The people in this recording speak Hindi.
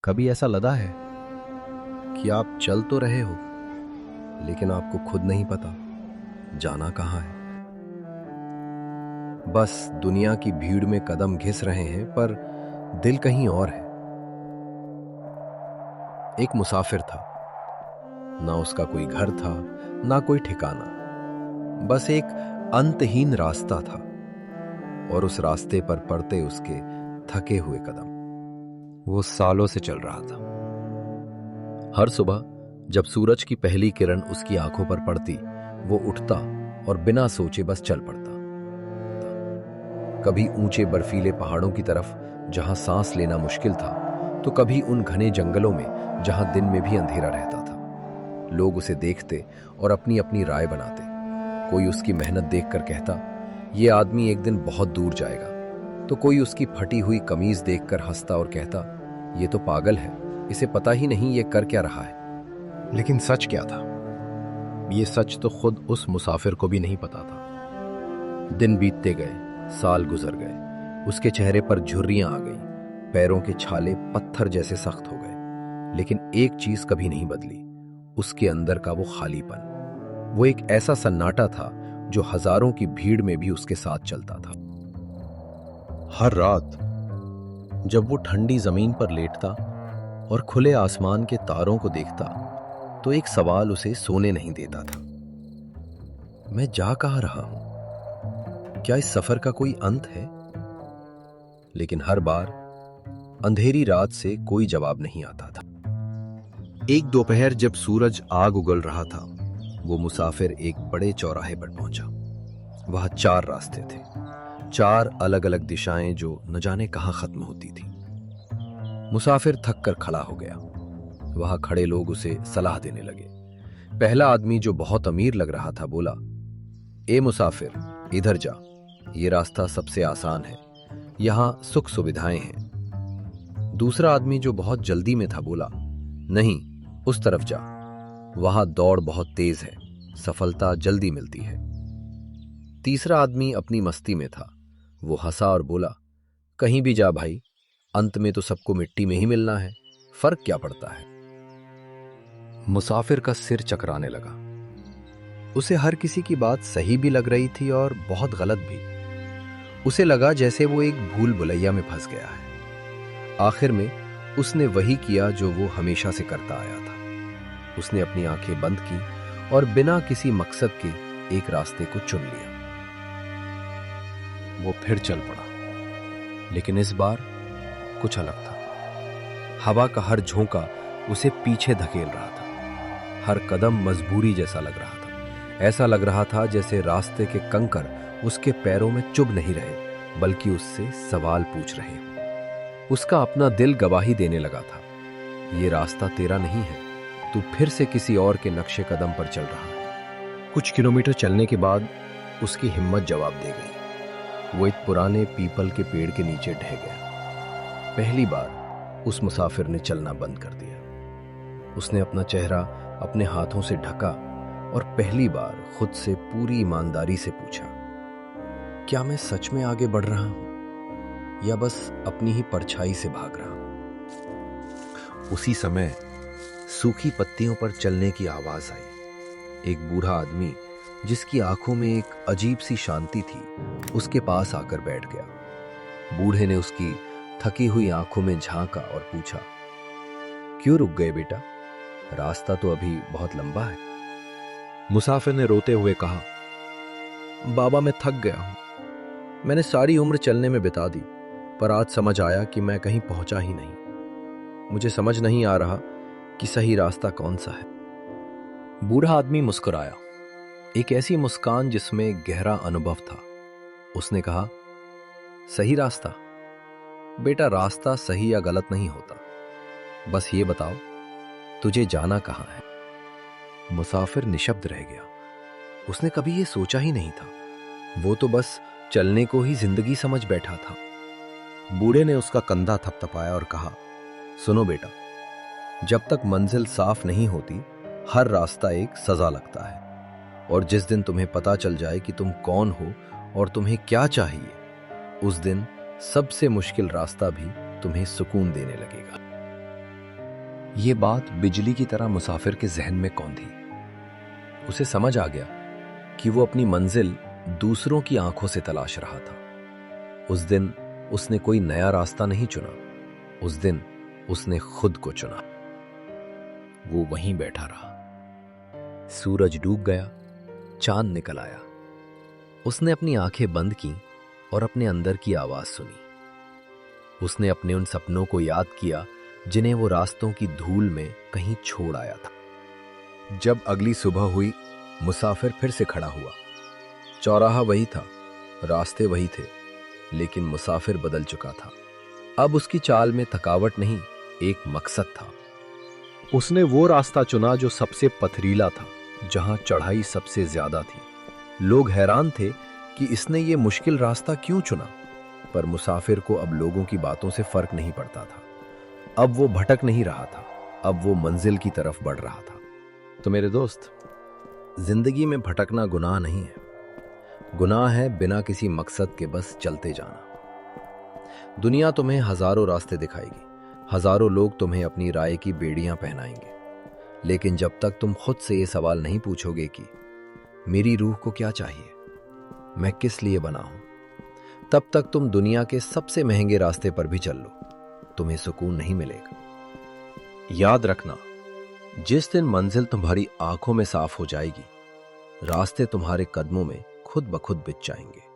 कभी ऐसा लगा है कि आप चल तो रहे हो लेकिन आपको खुद नहीं पता जाना कहाँ है। बस दुनिया की भीड़ में कदम घिस रहे हैं पर दिल कहीं और है। एक मुसाफिर था, ना उसका कोई घर था ना कोई ठिकाना, बस एक अंतहीन रास्ता था और उस रास्ते पर पड़ते उसके थके हुए कदम। वो सालों से चल रहा था। हर सुबह जब सूरज की पहली किरण उसकी आंखों पर पड़ती, वो उठता और बिना सोचे बस चल पड़ता। कभी ऊंचे बर्फीले पहाड़ों की तरफ जहां सांस लेना मुश्किल था, तो कभी उन घने जंगलों में जहां दिन में भी अंधेरा रहता था। लोग उसे देखते और अपनी अपनी राय बनाते। कोई उसकी मेहनत देखकर कहता, ये आदमी एक दिन बहुत दूर जाएगा, तो कोई उसकी फटी हुई कमीज देखकर हंसता और कहता, ये तो पागल है, इसे पता ही नहीं ये कर क्या रहा है। लेकिन सच क्या था? ये सच तो खुद उस मुसाफिर को भी नहीं पता था। दिन बीतते गए, साल गुजर गए, उसके चेहरे पर झुर्रियां आ गई, पैरों के छाले पत्थर जैसे सख्त हो गए, लेकिन एक चीज कभी नहीं बदली, उसके अंदर का वो खालीपन। वो एक ऐसा सन्नाटा था जो हजारों की भीड़ में भी उसके साथ चलता था। हर रात जब वो ठंडी जमीन पर लेटता और खुले आसमान के तारों को देखता, तो एक सवाल उसे सोने नहीं देता था। मैं जा कहां रहा हूं? क्या इस सफर का कोई अंत है? लेकिन हर बार अंधेरी रात से कोई जवाब नहीं आता था। एक दोपहर जब सूरज आग उगल रहा था, वो मुसाफिर एक बड़े चौराहे पर पहुंचा। वहां 4 रास्ते थे, 4 अलग अलग दिशाएं जो न जाने कहां खत्म होती थी। मुसाफिर थक कर खड़ा हो गया। वहां खड़े लोग उसे सलाह देने लगे। पहला आदमी जो बहुत अमीर लग रहा था बोला, ए मुसाफिर, इधर जा, ये रास्ता सबसे आसान है, यहां सुख सुविधाएं हैं। दूसरा आदमी जो बहुत जल्दी में था बोला, नहीं, उस तरफ जा, वहां दौड़ बहुत तेज है, सफलता जल्दी मिलती है। तीसरा आदमी अपनी मस्ती में था, वो हंसा और बोला, कहीं भी जा भाई, अंत में तो सबको मिट्टी में ही मिलना है, फर्क क्या पड़ता है। मुसाफिर का सिर चकराने लगा। उसे हर किसी की बात सही भी लग रही थी और बहुत गलत भी। उसे लगा जैसे वो एक भूल भुलैया में फंस गया है। आखिर में उसने वही किया जो वो हमेशा से करता आया था। उसने अपनी आंखें बंद की और बिना किसी मकसद के एक रास्ते को चुन लिया। वो फिर चल पड़ा, लेकिन इस बार कुछ अलग था। हवा का हर झोंका उसे पीछे धकेल रहा था। हर कदम मजबूरी जैसा लग रहा था। ऐसा लग रहा था जैसे रास्ते के कंकर उसके पैरों में चुभ नहीं रहे, बल्कि उससे सवाल पूछ रहे हो। उसका अपना दिल गवाही देने लगा था, ये रास्ता तेरा नहीं है, तू फिर से किसी और के नक्शे कदम पर चल रहा है। कुछ किलोमीटर चलने के बाद उसकी हिम्मत जवाब दे गई। वो एक पुराने पीपल के पेड़ के नीचे ढह गया। पहली बार उस मुसाफिर ने चलना बंद कर दिया। उसने अपना चेहरा अपने हाथों से ढका और पहली बार खुद से पूरी ईमानदारी से पूछा, क्या मैं सच में आगे बढ़ रहा हूं या बस अपनी ही परछाई से भाग रहा हूं। उसी समय सूखी पत्तियों पर चलने की आवाज आई। एक बूढ़ा आदमी जिसकी आंखों में एक अजीब सी शांति थी, उसके पास आकर बैठ गया। बूढ़े ने उसकी थकी हुई आंखों में झांका और पूछा, क्यों रुक गए बेटा? रास्ता तो अभी बहुत लंबा है। मुसाफिर ने रोते हुए कहा, बाबा मैं थक गया हूं। मैंने सारी उम्र चलने में बिता दी, पर आज समझ आया कि मैं कहीं पहुंचा ही नहीं। मुझे समझ नहीं आ रहा कि सही रास्ता कौन सा है। बूढ़ा आदमी मुस्कुराया, एक ऐसी मुस्कान जिसमें गहरा अनुभव था। उसने कहा, सही रास्ता? बेटा, रास्ता सही या गलत नहीं होता, बस ये बताओ तुझे जाना कहां है। मुसाफिर निशब्द रह गया। उसने कभी ये सोचा ही नहीं था। वो तो बस चलने को ही जिंदगी समझ बैठा था। बूढ़े ने उसका कंधा थपथपाया और कहा, सुनो बेटा, जब तक मंजिल साफ नहीं होती, हर रास्ता एक सजा लगता है। और जिस दिन तुम्हें पता चल जाए कि तुम कौन हो और तुम्हें क्या चाहिए, उस दिन सबसे मुश्किल रास्ता भी तुम्हें सुकून देने लगेगा। ये बात बिजली की तरह मुसाफिर के जहन में कौंधी। उसे समझ आ गया कि वो अपनी मंजिल दूसरों की आंखों से तलाश रहा था। उस दिन उसने कोई नया रास्ता नहीं चुना, उस दिन उसने खुद को चुना। वो वहीं बैठा रहा। सूरज डूब गया, चांद निकल आया। उसने अपनी आंखें बंद की और अपने अंदर की आवाज सुनी। उसने अपने उन सपनों को याद किया जिन्हें वो रास्तों की धूल में कहीं छोड़ आया था। जब अगली सुबह हुई, मुसाफिर फिर से खड़ा हुआ। चौराहा वही था, रास्ते वही थे, लेकिन मुसाफिर बदल चुका था। अब उसकी चाल में थकावट नहीं, एक मकसद था। उसने वो रास्ता चुना जो सबसे पथरीला था, जहां चढ़ाई सबसे ज्यादा थी। लोग हैरान थे कि इसने ये मुश्किल रास्ता क्यों चुना, पर मुसाफिर को अब लोगों की बातों से फर्क नहीं पड़ता था। अब वो भटक नहीं रहा था, अब वो मंजिल की तरफ बढ़ रहा था। तो मेरे दोस्त, जिंदगी में भटकना गुनाह नहीं है। गुनाह है बिना किसी मकसद के बस चलते जाना। दुनिया तुम्हें हजारों रास्ते दिखाएगी, हजारों लोग तुम्हें अपनी राय की बेड़ियां पहनाएंगे, लेकिन जब तक तुम खुद से ये सवाल नहीं पूछोगे कि मेरी रूह को क्या चाहिए, मैं किस लिए बना हूं, तब तक तुम दुनिया के सबसे महंगे रास्ते पर भी चल लो, तुम्हें सुकून नहीं मिलेगा। याद रखना, जिस दिन मंजिल तुम्हारी आंखों में साफ हो जाएगी, रास्ते तुम्हारे कदमों में खुद ब खुद बिछ जाएंगे।